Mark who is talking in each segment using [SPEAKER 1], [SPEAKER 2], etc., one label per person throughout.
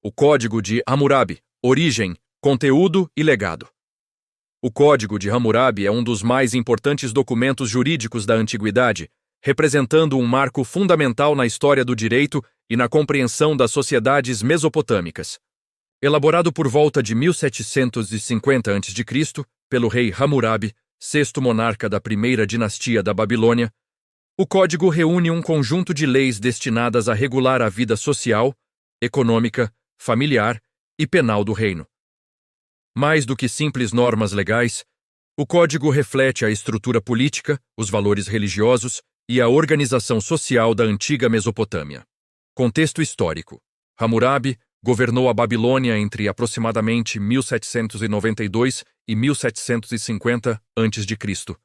[SPEAKER 1] O Código de Hammurabi, origem, conteúdo e legado. O Código de Hammurabi é um dos mais importantes documentos jurídicos da antiguidade, representando um marco fundamental na história do direito e na compreensão das sociedades mesopotâmicas. Elaborado por volta de 1750 a.C., pelo rei Hammurabi, sexto monarca da primeira dinastia da Babilônia, o Código reúne um conjunto de leis destinadas a regular a vida social, econômica, familiar e penal do reino. Mais do que simples normas legais, o Código reflete a estrutura política, os valores religiosos e a organização social da antiga Mesopotâmia. Contexto histórico: Hammurabi governou a Babilônia entre aproximadamente 1792 e 1750 a.C.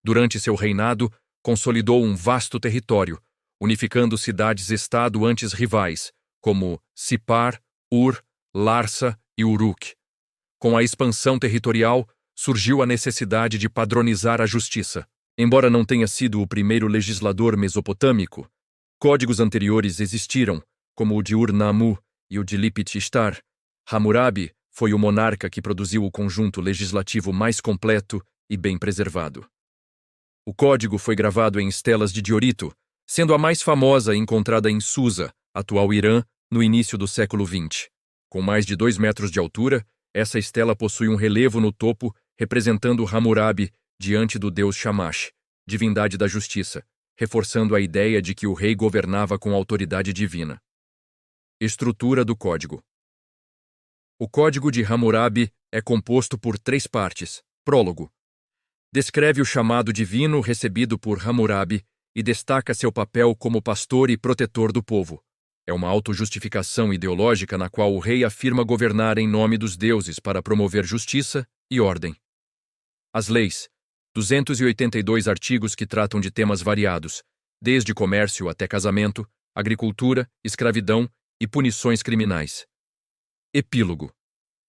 [SPEAKER 1] Durante seu reinado, consolidou um vasto território, unificando cidades-estado antes rivais, como Sippar, Ur, Larsa e Uruk. Com a expansão territorial, surgiu a necessidade de padronizar a justiça. Embora não tenha sido o primeiro legislador mesopotâmico, códigos anteriores existiram, como o de Ur-Nammu e o de Lipit-Ishtar. Hammurabi foi o monarca que produziu o conjunto legislativo mais completo e bem preservado. O código foi gravado em estelas de diorito, sendo a mais famosa encontrada em Susa, atual Irã, no início do século XX. Com mais de 2 metros de altura, essa estela possui um relevo no topo representando Hammurabi diante do deus Shamash, divindade da justiça, reforçando a ideia de que o rei governava com autoridade divina. Estrutura do Código. O Código de Hammurabi é composto por 3 partes. Prólogo. Descreve o chamado divino recebido por Hammurabi e destaca seu papel como pastor e protetor do povo. É uma autojustificação ideológica na qual o rei afirma governar em nome dos deuses para promover justiça e ordem. As leis. 282 artigos que tratam de temas variados, desde comércio até casamento, agricultura, escravidão e punições criminais. Epílogo.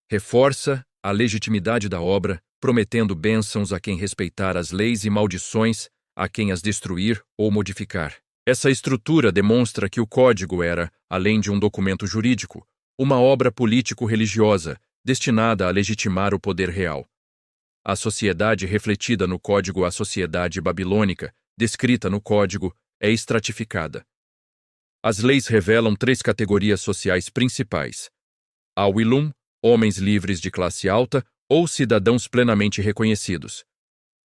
[SPEAKER 1] Reforça a legitimidade da obra, prometendo bênçãos a quem respeitar as leis e maldições a quem as destruir ou modificar. Essa estrutura demonstra que o Código era, além de um documento jurídico, uma obra político-religiosa destinada a legitimar o poder real. A sociedade refletida no Código, a sociedade babilônica, descrita no Código, é estratificada. As leis revelam 3 categorias sociais principais: Awilum, homens livres de classe alta ou cidadãos plenamente reconhecidos;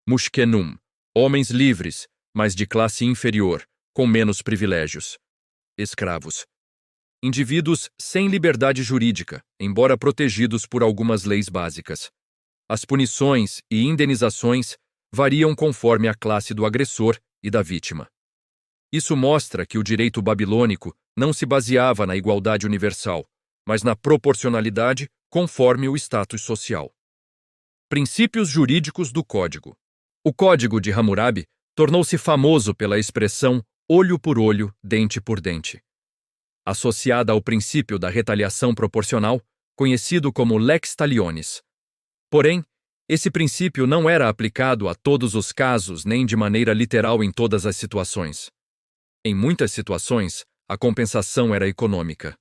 [SPEAKER 1] Mushkenum, homens livres, mas de classe inferior, com menos privilégios; escravos. Indivíduos sem liberdade jurídica, embora protegidos por algumas leis básicas. As punições e indenizações variam conforme a classe do agressor e da vítima. Isso mostra que o direito babilônico não se baseava na igualdade universal, mas na proporcionalidade conforme o status social. Princípios jurídicos do Código. O Código de Hammurabi tornou-se famoso pela expressão olho por olho, dente por dente. Associada ao princípio da retaliação proporcional, conhecido como lex talionis. Porém, esse princípio não era aplicado a todos os casos nem de maneira literal em todas as situações. Em muitas situações, a compensação era econômica.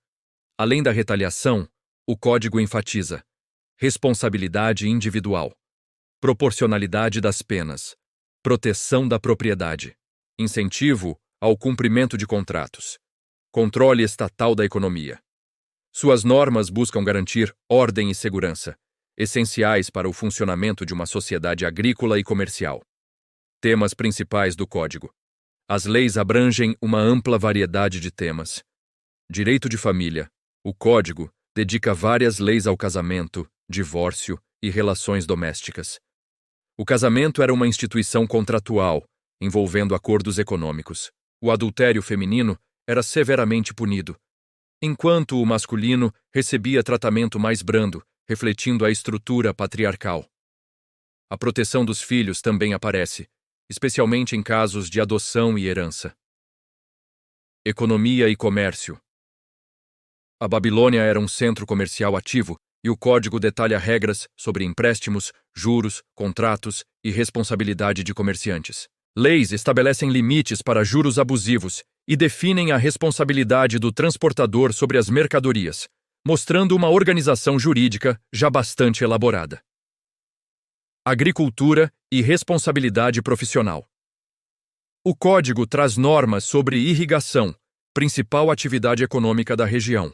[SPEAKER 1] Além da retaliação, o Código enfatiza responsabilidade individual, proporcionalidade das penas, proteção da propriedade, incentivo ao cumprimento de contratos, controle estatal da economia. Suas normas buscam garantir ordem e segurança, essenciais para o funcionamento de uma sociedade agrícola e comercial. Temas principais do Código. As leis abrangem uma ampla variedade de temas. Direito de família. O Código dedica várias leis ao casamento, divórcio e relações domésticas. O casamento era uma instituição contratual, envolvendo acordos econômicos. O adultério feminino era severamente punido, enquanto o masculino recebia tratamento mais brando, refletindo a estrutura patriarcal. A proteção dos filhos também aparece, especialmente em casos de adoção e herança. Economia e comércio. A Babilônia era um centro comercial ativo e o Código detalha regras sobre empréstimos, juros, contratos e responsabilidade de comerciantes. Leis estabelecem limites para juros abusivos e definem a responsabilidade do transportador sobre as mercadorias, mostrando uma organização jurídica já bastante elaborada. Agricultura e responsabilidade profissional. O Código traz normas sobre irrigação, principal atividade econômica da região.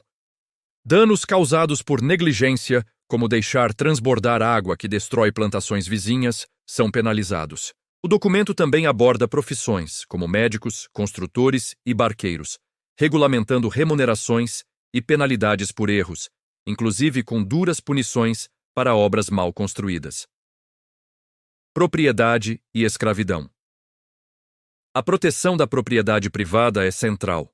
[SPEAKER 1] Danos causados por negligência, como deixar transbordar água que destrói plantações vizinhas, são penalizados. O documento também aborda profissões, como médicos, construtores e barqueiros, regulamentando remunerações e penalidades por erros, inclusive com duras punições para obras mal construídas. Propriedade e escravidão. A proteção da propriedade privada é central.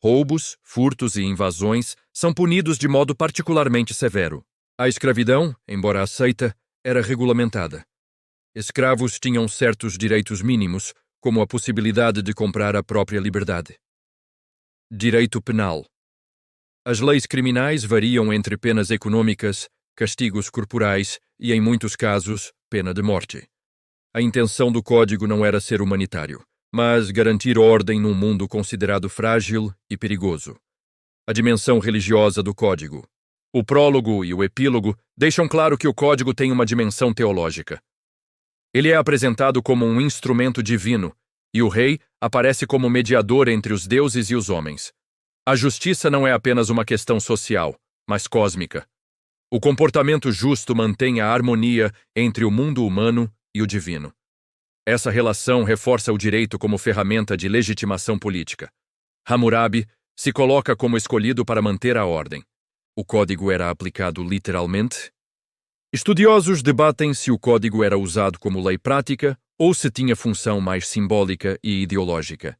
[SPEAKER 1] Roubos, furtos e invasões são punidos de modo particularmente severo. A escravidão, embora aceita, era regulamentada. Escravos tinham certos direitos mínimos, como a possibilidade de comprar a própria liberdade. Direito penal. As leis criminais variam entre penas econômicas, castigos corporais e, em muitos casos, pena de morte. A intenção do Código não era ser humanitário, mas garantir ordem num mundo considerado frágil e perigoso. A dimensão religiosa do Código. O prólogo e o epílogo deixam claro que o Código tem uma dimensão teológica. Ele é apresentado como um instrumento divino, e o rei aparece como mediador entre os deuses e os homens. A justiça não é apenas uma questão social, mas cósmica. O comportamento justo mantém a harmonia entre o mundo humano e o divino. Essa relação reforça o direito como ferramenta de legitimação política. Hammurabi se coloca como escolhido para manter a ordem. O Código era aplicado literalmente? Estudiosos debatem se o Código era usado como lei prática ou se tinha função mais simbólica e ideológica.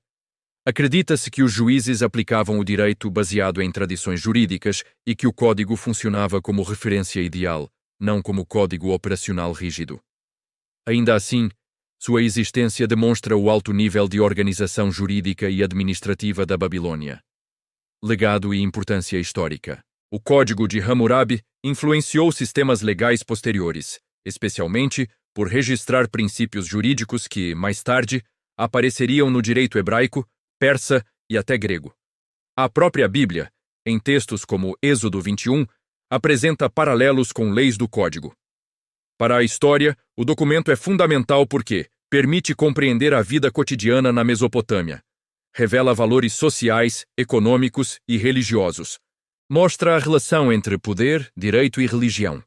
[SPEAKER 1] Acredita-se que os juízes aplicavam o direito baseado em tradições jurídicas e que o Código funcionava como referência ideal, não como código operacional rígido. Ainda assim, sua existência demonstra o alto nível de organização jurídica e administrativa da Babilônia. Legado e importância histórica. O Código de Hammurabi influenciou sistemas legais posteriores, especialmente por registrar princípios jurídicos que, mais tarde, apareceriam no direito hebraico, persa e até grego. A própria Bíblia, em textos como Êxodo 21, apresenta paralelos com leis do Código. Para a história, o documento é fundamental porque permite compreender a vida cotidiana na Mesopotâmia, revela valores sociais, econômicos e religiosos, mostra a relação entre poder, direito e religião.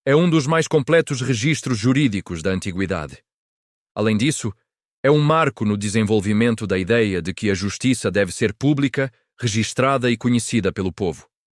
[SPEAKER 1] É um dos mais completos registros jurídicos da antiguidade. Além disso, é um marco no desenvolvimento da ideia de que a justiça deve ser pública, registrada e conhecida pelo povo.